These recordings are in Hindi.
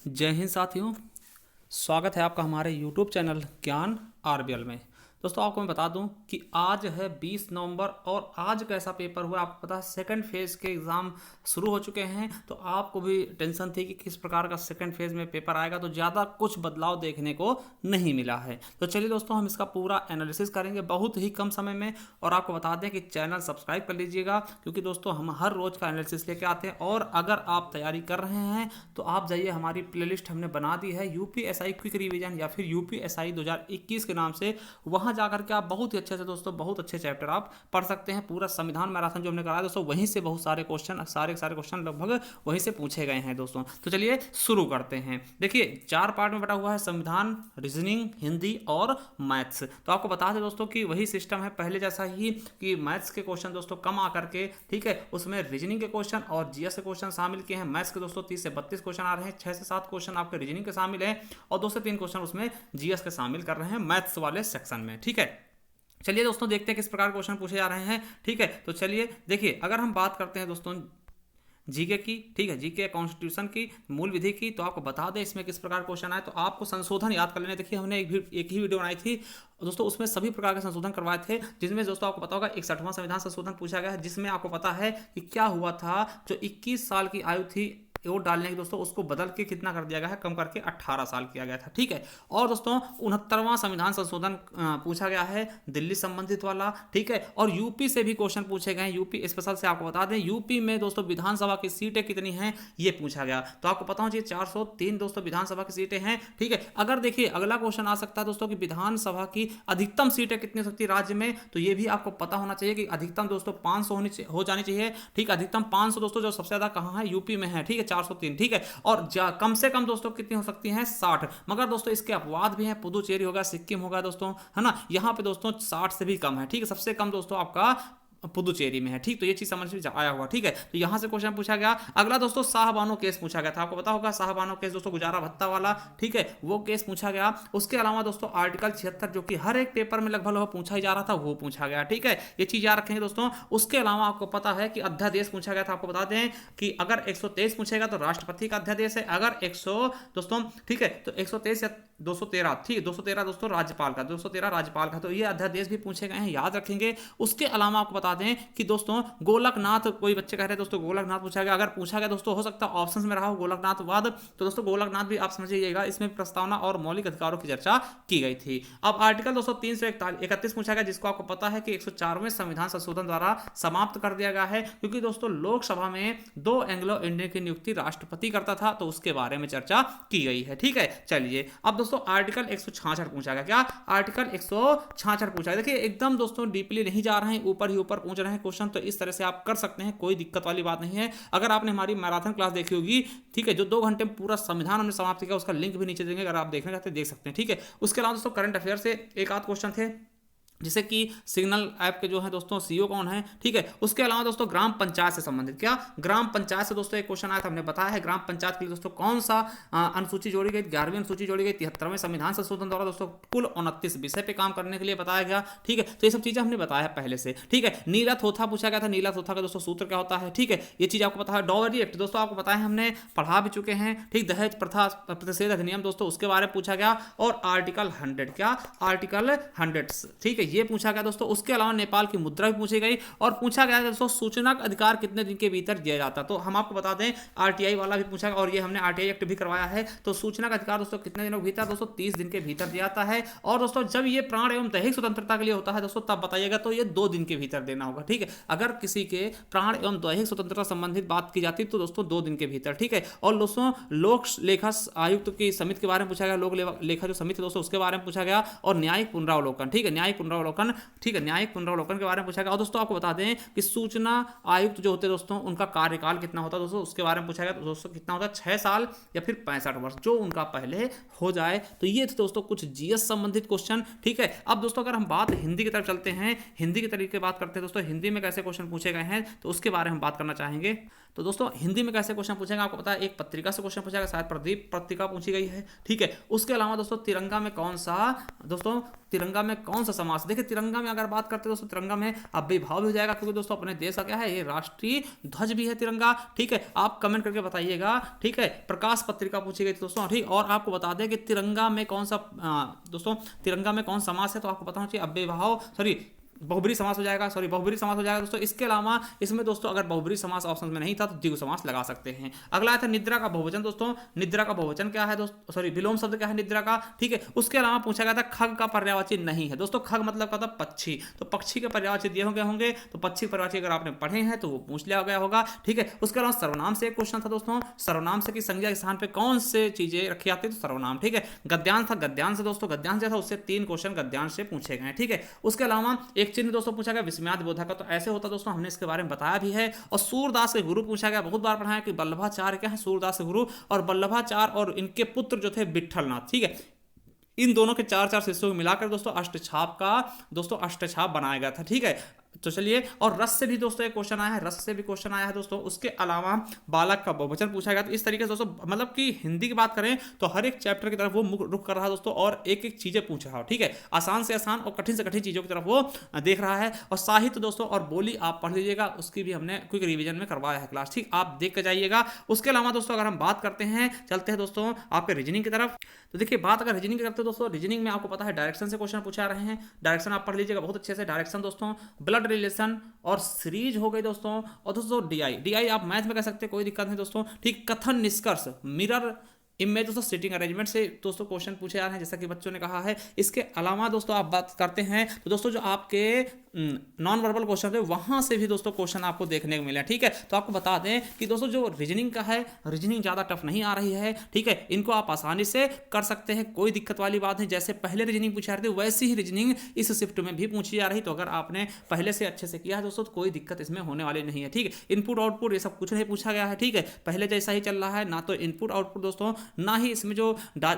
जय हिंद साथियों। स्वागत है आपका हमारे YouTube चैनल ज्ञान आरबीएल में। दोस्तों आपको मैं बता दूं कि आज है 20 नवंबर और आज कैसा पेपर हुआ आपको पता है। सेकंड फेज़ के एग्ज़ाम शुरू हो चुके हैं, तो आपको भी टेंशन थी कि किस प्रकार का सेकंड फेज़ में पेपर आएगा, तो ज़्यादा कुछ बदलाव देखने को नहीं मिला है। तो चलिए दोस्तों हम इसका पूरा एनालिसिस करेंगे बहुत ही कम समय में, और आपको बता दें कि चैनल सब्सक्राइब कर लीजिएगा, क्योंकि दोस्तों हम हर रोज़ का एनालिसिस लेके आते हैं। और अगर आप तैयारी कर रहे हैं तो आप जाइए, हमारी प्लेलिस्ट हमने बना दी है यूपीएसआई क्विक रिवीजन या फिर यूपीएसआई 2021 के नाम से। वहां जाकर के आप बहुत ही अच्छे से दोस्तों बहुत अच्छे चैप्टर आप पढ़ सकते हैं। पूरा संविधान मैराथन जो हमने कराया दोस्तों, वहीं से बहुत सारे क्वेश्चन सारे क्वेश्चन लगभग वहीं से पूछे गए हैं दोस्तों। तो चलिए शुरू करते हैं। देखिए 4 पार्ट में बटा हुआ है संविधान, रीजनिंग, हिंदी और मैथ्स। तो आपको बता दें दोस्तों कि वही सिस्टम है पहले जैसा ही, कि मैथ्स के क्वेश्चन दोस्तों कम आकर के, ठीक है, उसमें रीजनिंग के क्वेश्चन और जीएस के क्वेश्चन शामिल किए हैं। मैथ्स के दोस्तों 30 से 32 क्वेश्चन आ रहे हैं, 6 से 7 क्वेश्चन आपके रीजनिंग के शामिल हैं और 2 से 3 क्वेश्चन उसमें जीएस के शामिल कर रहे हैं मैथ्स वाले सेक्शन में, ठीक है। चलिए दोस्तों देखते हैं किस प्रकार क्वेश्चन पूछे जा रहे हैं, ठीक है। तो चलिए देखिए, अगर हम बात करते हैं दोस्तों जीके की, ठीक है, जीके कॉन्स्टिट्यूशन की, मूल विधि की, तो आपको बता दें इसमें किस प्रकार क्वेश्चन आए। तो आपको संशोधन याद कर लेने। देखिए हमने एक ही वीडियो बनाई थी दोस्तों, उसमें सभी प्रकार के संशोधन करवाए थे, जिसमें दोस्तों आपको पता होगा 61वां संविधान संशोधन पूछा गया है, जिसमें आपको पता है कि क्या हुआ था। जो 21 साल की आयु थी वोट डालने की दोस्तों, उसको बदल के कितना कर दिया गया है, कम करके 18 साल किया गया था, ठीक है। और दोस्तों 69वां संविधान संशोधन पूछा गया है दिल्ली संबंधित वाला, ठीक है। और यूपी से भी क्वेश्चन पूछे गए हैं। यूपी स्पेशल से आपको बता दें, यूपी में दोस्तों विधानसभा की सीटें कितनी हैं ये पूछा गया। तो आपको पता होना चाहिए 403 दोस्तों विधानसभा की सीटें हैं, ठीक है। अगर देखिए अगला क्वेश्चन आ सकता है दोस्तों कि विधानसभा की अधिकतम सीटें कितनी हो सकती है राज्य में, तो ये भी आपको पता होना चाहिए कि अधिकतम दोस्तों 500 हो जानी चाहिए, ठीक है। अधिकतम 500 दोस्तों, जो सबसे ज्यादा कहां है, यूपी में है, ठीक है, 403, ठीक है। और कम से कम दोस्तों कितनी हो सकती हैं, 60। मगर दोस्तों इसके अपवाद भी हैं, पुदुचेरी होगा, सिक्किम होगा दोस्तों, है ना, यहां पे दोस्तों 60 से भी कम है, ठीक है। सबसे कम दोस्तों आपका पुदुचेरी में है, ठीक। तो ये चीज समझ में आया हुआ, ठीक है। तो यहां से क्वेश्चन पूछा गया। अगला दोस्तों शाहबानो केस पूछा गया था, आपको पता होगा शाहबानो केस दोस्तों, गुजारा भत्ता वाला, ठीक है, वो केस पूछा गया। उसके अलावा दोस्तों आर्टिकल 76 जो कि हर एक पेपर में लगभग पूछा ही जा रहा था, वो पूछा गया, ठीक है। ये चीज याद रखेंगे दोस्तों। उसके अलावा आपको पता है कि अध्यादेश पूछा गया था। आपको बता दें कि अगर 123 पूछेगा तो राष्ट्रपति का अध्यादेश है, अगर 100 दोस्तों, ठीक है, तो 123 या 213, ठीक है, 213 दोस्तों राज्यपाल का, 213 राज्यपाल का। तो ये अध्यादेश भी पूछे गए हैं, याद रखेंगे। उसके अलावा आपको बता दें कि दोस्तों गोलकनाथ, कोई बच्चे कह रहे हैं दोस्तों गोलकनाथ पूछा गया। अगर पूछा गया दोस्तों, हो सकता है ऑप्शंस में रहा हो गोलकनाथ वाद, तो दोस्तों गोलकनाथ भी आप समझिएगा, इसमें प्रस्तावना और मौलिक अधिकारों की चर्चा की गई थी। अब आर्टिकल दोस्तों 331 पूछा गया, जिसको आपको पता है कि 104वें संविधान संशोधन द्वारा समाप्त कर दिया गया है, क्योंकि दोस्तों लोकसभा में 2 एंग्लो इंडियन की नियुक्ति राष्ट्रपति करता था, तो उसके बारे में चर्चा की गई है, ठीक है। चलिए अब दोस्तों आर्टिकल 166 पूछा गया। क्या आर्टिकल 166 पूछा गया। देखिए एकदम दोस्तों डीपली नहीं जा रहे हैं, ऊपर ही ऊपर पूछ रहे हैं क्वेश्चन, तो इस तरह से आप कर सकते हैं, कोई दिक्कत वाली बात नहीं है। अगर आपने हमारी मैराथन क्लास देखी होगी, ठीक है, जो 2 घंटे में पूरा संविधान हमने समाप्त किया, उसका लिंक भी नीचे देंगे, अगर आप देखना चाहते हैं देख सकते हैं, ठीक है। उसके अलावा दोस्तों करंट अफेयर से एक आध क्वेश्चन थे, जैसे कि सिग्नल ऐप के जो है दोस्तों सीईओ कौन है, ठीक है। उसके अलावा दोस्तों ग्राम पंचायत से संबंधित, क्या ग्राम पंचायत से दोस्तों एक क्वेश्चन आया था, हमने बताया है ग्राम पंचायत के लिए दोस्तों कौन सा अनुसूची जोड़ी गई, 11वीं अनुसूची जोड़ी गई 73वें संविधान संशोधन द्वारा दोस्तों। कुल 29 विषय पे काम करने के लिए बताया गया, ठीक है। तो ये सब चीजें हमने बताया पहले से, ठीक है। नीला थोथा पूछा गया था, नीला थोथा का दोस्तों सूत्र क्या होता है, ठीक है, ये चीज आपको पता है। डॉवरी एक्ट दोस्तों आपको पता है, हमने पढ़ा भी चुके हैं, ठीक। दहेज प्रथा प्रतिषेध अधिनियम दोस्तों, उसके बारे में पूछा गया। और आर्टिकल 100, क्या आर्टिकल 100, ठीक है, ये पूछा गया दोस्तों। उसके अलावा नेपाल की मुद्रा भी पूछी गई और पूछा गया दोस्तों सूचना का अधिकार कितने दिन के भीतर दिया जाता। तो हम आपको बता दें आरटीआई वाला भी पूछा गया, और ये हमने आरटीआई एक्ट भी करवाया है। तो सूचना का अधिकार दोस्तों कितने दिनों के भीतर, दोस्तों 30 दिन के भीतर दिया जाता है। और दोस्तों जब ये प्राण एवं दैहिक स्वतंत्रता के लिए होता है दोस्तों, तब बताइएगा, तो ये 2 दिन के भीतर देना होगा, ठीक है। अगर किसी के प्राण एवं दैहिक स्वतंत्रता संबंधित बात की जाती तो दोस्तों 2 दिन के भीतर, ठीक है। और दोस्तों लोक लेखा आयुक्त की समिति के बारे में पूछा गया, लोक लेखा जो समिति दोस्तों उसके बारे में पूछा गया। और न्यायिक पुनरावलोकन, ठीक है, न्यायिक पुनरावलोकन, ठीक है, न्यायिक पुनरावलोकन के बारे में पूछा गया। और दोस्तों आपको बता दें कि सूचना आयुक्त जो होते हैं दोस्तों, उनका कार्यकाल कितना होता है दोस्तों, उसके बारे में पूछा गया। तो दोस्तों कितना होता है, 6 साल या फिर 65 वर्ष, जो उनका पहले हो जाए। तो ये थे दोस्तों कुछ जीएस संबंधित क्वेश्चन, ठीक है। अब दोस्तों अगर हम बात हिंदी की तरफ चलते हैं, हिंदी के तरीके बात करते हैं दोस्तों, हिंदी में कैसे क्वेश्चन पूछे गए हैं, तो उसके बारे में बात करना चाहेंगे। तो दोस्तों हिंदी में कैसे क्वेश्चन पूछेंगे आपको पता है, एक पत्रिका से क्वेश्चन पूछेगा, शायद प्रदीप पत्रिका पूछी गई है, ठीक है। उसके अलावा दोस्तों तिरंगा में कौन सा समास, देखिए तिरंगा में अगर बात करते हैं दोस्तों, तिरंगा में अव्ययभाव भी हो जाएगा, क्योंकि दोस्तों अपने देश का क्या है, ये राष्ट्रीय ध्वज भी है तिरंगा, ठीक है। आप कमेंट करके बताइएगा, ठीक है। प्रकाश पत्रिका पूछी गई थी दोस्तों, ठीक। और आपको बता दें कि तिरंगा में कौन सा दोस्तों तिरंगा में कौन समास है, तो आपको पता होना चाहिए अव्ययभाव, सॉरी बहुब्री समास हो जाएगा, बहुब्री समास हो जाएगा दोस्तों। इसके अलावा इसमें दोस्तों अगर बहुब्री समास ऑप्शन में नहीं था तो द्विगु समास लगा सकते हैं। अगला था निद्रा का बहुवचन दोस्तों, निद्रा का बहुवचन क्या है दोस्तों, विलोम शब्द क्या है निद्रा का, ठीक है। उसके अलावा पूछा गया था खग का पर्यायवाची नहीं है दोस्तों, खग मतलब क्या था, पक्षी, तो पक्षी के पर्यायवाची दिए होंगे, तो पक्षी पर्यायवाची अगर आपने पढ़े हैं तो वो पूछ लिया गया होगा, ठीक है। उसके अलावा सर्वनाम से एक क्वेश्चन था दोस्तों, सर्वनाम से की संज्ञा के स्थान पे कौन से चीजें रखी जाती है, तो सर्वनाम, ठीक है। गद्यांश था, गद्यांश दोस्तों, गद्यांश था उससे 3 क्वेश्चन गद्यांश से पूछे गए, ठीक है। उसके अलावा एक चिन्ह दोस्तों पूछा गया विस्मयाद बोधक का, तो ऐसे होता दोस्तों, हमने इसके बारे में बताया भी है। और सूरदास के गुरु पूछा गया, बहुत बार पढ़ा है कि वल्लभाचार्य क्या है, सूरदास के गुरु, और वल्लभाचार्य और इनके पुत्र जो थे विट्ठलनाथ, ठीक है। इन दोनों के 4 शिष्यों को मिलाकर दोस्तों अष्टछाप बनाया गया था, ठीक है। तो चलिए, और रस से भी दोस्तों एक क्वेश्चन आया है, रस से भी क्वेश्चन आया है दोस्तों। उसके अलावा बालक का बहुवचन पूछा गया। तो इस तरीके से दोस्तों मतलब कि हिंदी की बात करें तो हर एक चैप्टर की तरफ वो रुख कर रहा है दोस्तों, और एक एक चीजें पूछ रहा हो, ठीक है। आसान से आसान और कठिन से कठिन चीजों की तरफ वो देख रहा है। और साहित्य दोस्तों और बोली आप पढ़ लीजिएगा, उसकी भी हमने क्विक रिविजन में करवाया है क्लास, ठीक, आप देख कर जाइएगा। उसके अलावा दोस्तों अगर हम बात करते हैं, चलते हैं दोस्तों आपके रीजनिंग की तरफ। तो देखिए बात अगर रीजनिंग की करते हैं दोस्तों, रीजनिंग में आपको पता है डायरेक्शन से क्वेश्चन पूछा रहे हैं, डायरेक्शन आप पढ़ लीजिएगा बहुत अच्छे से। डायरेक्शन दोस्तों ब्लड रिलेशन और सीरीज हो गई दोस्तों, और दोस्तों डीआई आप मैथ में कह सकते हैं, कोई दिक्कत नहीं दोस्तों, ठीक। कथन निष्कर्ष, मिरर इमेज दोस्तों, सिटिंग अरेंजमेंट से दोस्तों क्वेश्चन पूछे जा रहे हैं, जैसा कि बच्चों ने कहा है। इसके अलावा दोस्तों आप बात करते हैं तो दोस्तों जो आपके नॉन वर्बल क्वेश्चन थे वहां से भी दोस्तों क्वेश्चन आपको देखने को मिले, ठीक है। तो आपको बता दें कि दोस्तों जो रीजनिंग का है, रीजनिंग ज़्यादा टफ नहीं आ रही है, ठीक है। इनको आप आसानी से कर सकते हैं, कोई दिक्कत वाली बात नहीं। जैसे पहले रीजनिंग पूछी जा रही थी वैसी ही रीजनिंग इस शिफ्ट में भी पूछी जा रही, तो अगर आपने पहले से अच्छे से किया है दोस्तों तो कोई दिक्कत इसमें होने वाली नहीं है, ठीक है। इनपुट आउटपुट ये सब कुछ नहीं पूछा गया है, ठीक है, पहले जैसा ही चल रहा है, ना तो इनपुट आउटपुट दोस्तों, ना ही इसमें जो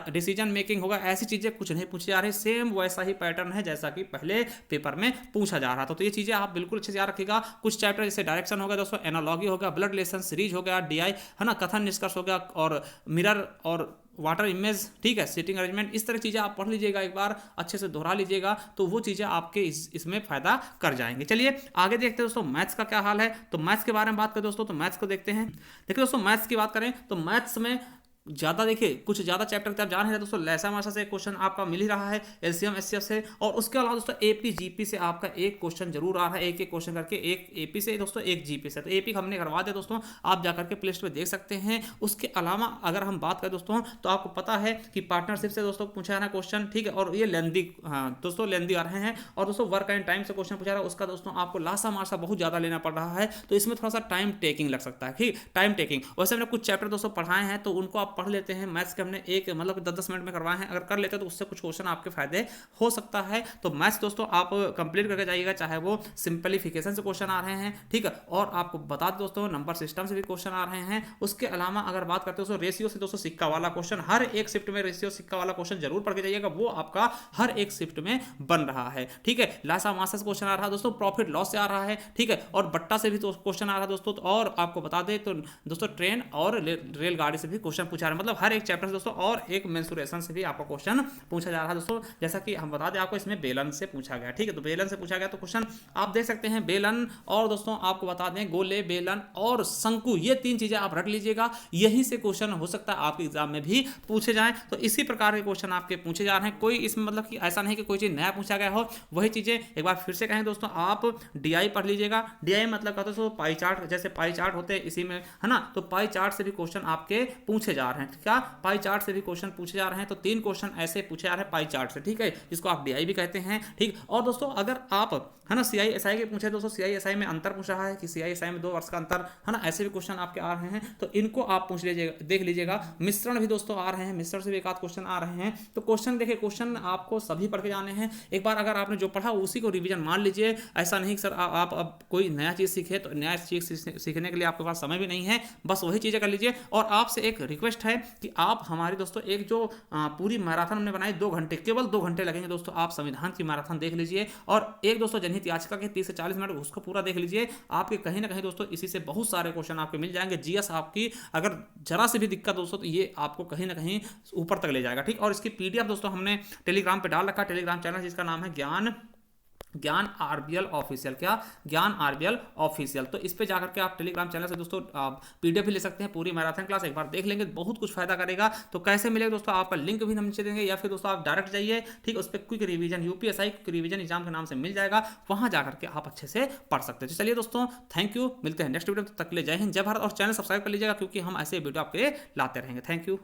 डिसीजन मेकिंग होगा, ऐसी चीजें कुछ नहीं पूछी जा रही, सेम वैसा ही पैटर्न है जैसा कि पहले पेपर में पूछा जा रहा था। तो ये चीजें आप बिल्कुल अच्छे से याद रखिएगा। कुछ चैप्टर जैसे डायरेक्शन हो गया दोस्तों, एनालॉजी हो गया, ब्लड रिलेशन, सीरीज हो गया, डीआई है ना, कथन निष्कर्ष हो गया, और मिरर और वाटर इमेज, ठीक है, सिटिंग अरेंजमेंट, इस तरह चीज़ें आप पढ़ लीजिएगा, एक बार अच्छे से दोहरा लीजिएगा, तो वो चीज़ें आपके इसमें फायदा कर जाएंगे। चलिए आगे देखते हैं दोस्तों मैथ्स का क्या हाल है। तो मैथ्स के बारे में बात करें दोस्तों, तो मैथ्स को देखते हैं। देखिए दोस्तों मैथ्स की बात करें तो मैथ्स में ज़्यादा देखिए कुछ ज़्यादा चैप्टर की तरफ जा रहे हैं दोस्तों। लैसा मासा से क्वेश्चन आपका मिल ही रहा है, एलसीएम एचसीएफ से, और उसके अलावा दोस्तों एपी जीपी से आपका एक क्वेश्चन जरूर आ रहा है, एक एक क्वेश्चन करके, एक एपी से दोस्तों एक जीपी से। तो एपी हमने करवा दिया दोस्तों, आप जाकर के प्ले स्टोर पे देख सकते हैं। उसके अलावा अगर हम बात करें दोस्तों तो आपको पता है कि पार्टनरशिप से दोस्तों पूछा जा रहा है क्वेश्चन, ठीक है, और ये लेंदी, हाँ दोस्तों लेंदी आ रहे हैं। और दोस्तों वर्क एंड टाइम से क्वेश्चन पूछा रहा है, उसका दोस्तों आपको लासा मासा बहुत ज़्यादा लेना पड़ रहा है, तो इसमें थोड़ा सा टाइम टेकिंग लग सकता है, ठीक, टाइम टेकिंग। वैसे हमने कुछ चैप्टर दोस्तों पढ़ाए हैं तो उनको आप पढ़ लेते हैं, मैथ्स के हमने एक मतलब 10-10 मिनट में करवाए हैं, अगर कर लेते हैं तो उससे कुछ क्वेश्चन आपके फायदे हो सकता है। तो मैथ्स दोस्तों आप कंप्लीट करके जाइएगा, चाहे वो सिंपलीफिकेशन से क्वेश्चन आ रहे हैं, ठीक है, और आपको बता दो दोस्तों नंबर सिस्टम से भी क्वेश्चन आ रहे हैं। उसके अलावा अगर बात करते हो दोस्तों रेशियो से दोस्तों सिक्का वाला क्वेश्चन, हर एक शिफ्ट में रेशियो सिक्का वाला क्वेश्चन जरूर पढ़ के जाइएगा, वो आपका हर एक शिफ्ट में बन रहा है, ठीक है। लासा मासा से क्वेश्चन आ रहा है दोस्तों, प्रॉफिट लॉस से आ रहा है, ठीक है, और बट्टा से भी क्वेश्चन आ रहा है दोस्तों। और आपको बता दें तो दोस्तों ट्रेन और रेलगाड़ी से भी क्वेश्चन पूछा रहा है, मतलब हर एक चैप्टर से दोस्तों, और एक मेंसुरेशन से भी आपको क्वेश्चन पूछा जा रहा है दोस्तों। जैसा कि हम बता दें आपको इसमें बेलन से पूछा गया, ठीक है, तो बेलन से पूछा गया तो क्वेश्चन आप देख सकते हैं, बेलन, और दोस्तों आपको बता दें गोले, बेलन और शंकु, ये 3 चीजें आप रख लीजिएगा, यहीं से क्वेश्चन हो सकता है आपके एग्जाम में भी पूछे जाएं। तो इसी प्रकार के क्वेश्चन आपके पूछे जा रहे हैं, कोई इसमें मतलब कि ऐसा नहीं कि कोई चीज नया पूछा गया हो। वही चीजें एक बार फिर से कहें दोस्तों, आप डीआई पढ़ लीजिएगा। डीआई मतलब कहते हैं पाई चार्ट, जैसे पाई चार्ट होते हैं इसी में, है ना, तो पाई चार्ट से भी क्वेश्चन आपके पूछे जा रहे हैं, क्या पाई चार्ट से भी क्वेश्चन पूछे जा रहे हैं। तो 3 क्वेश्चन ऐसे पूछे जा रहे हैं पाई चार्ट से, ठीक है, जिसको आप डीआई भी कहते हैं, ठीक। और दोस्तों अगर आप है ना सीआईएसआई के पूछे दोस्तों, सीआईएसआई में अंतर पूछ रहा है कि सीआईएसआई में 2 वर्ष का अंतर, है ना, ऐसे भी क्वेश्चन आपके आ रहे हैं, तो इनको आप पूछ लीजिएगा, देख लीजिएगा। मिश्रण भी दोस्तों आ रहे हैं, मिश्रण से भी एक आध क्वेश्चन आ रहे हैं। तो क्वेश्चन देखिए, क्वेश्चन आपको सभी पढ़ के जाने हैं। एक बार अगर आपने जो पढ़ा उसी को रिवीजन मान लीजिए, ऐसा नहीं कि सर आप अब कोई नया चीज़ सीखे, तो नया चीज़ सीखने के लिए आपके पास समय भी नहीं है, बस वही चीज़ें कर लीजिए। और आपसे एक रिक्वेस्ट है कि आप हमारी दोस्तों एक जो पूरी मैराथन हमने बनाई 2 घंटे, केवल 2 घंटे लगेंगे दोस्तों। आप संविधान की मैराथन देख लीजिए और एक दोस्तों जनहित याचिका के 30 से 40 मिनट उसको पूरा देख लीजिए। आपके कहीं ना कहीं दोस्तों इसी से बहुत सारे क्वेश्चन आपके मिल जाएंगे। जीएस आपकी अगर जरा से भी दिक्कत दोस्तों तो ये आपको कहीं ना कहीं ऊपर तक ले जाएगा, ठीक। और इसकी पीडीएफ दोस्तों हमने टेलीग्राम पे डाल रखा है, टेलीग्राम चैनल जिसका नाम है ज्ञान आरबीएल ऑफिशियल। क्या? ज्ञान आरबीएल ऑफिशियल। तो इस पे जाकर के आप टेलीग्राम चैनल से दोस्तों पीडीएफ भी ले सकते हैं, पूरी मैराथन क्लास एक बार देख लेंगे, बहुत कुछ फायदा करेगा। तो कैसे मिलेगा दोस्तों, आपका लिंक भी हम नीचे देंगे या फिर दोस्तों आप डायरेक्ट जाइए, ठीक। उस पर quick revision, UPSI quick revision exam के नाम से मिल जाएगा, वहां जाकर के आप अच्छे से पढ़ सकते हैं। तो चलिए दोस्तों, थैंक यू, मिलते हैं नेक्स्ट वीडियो, तब तक के लिए जय हिंद जय भारत। और चैनल सब्सक्राइब कर लीजिएगा क्योंकि हम ऐसे वीडियो आपके लाते रहेंगे। Thank you.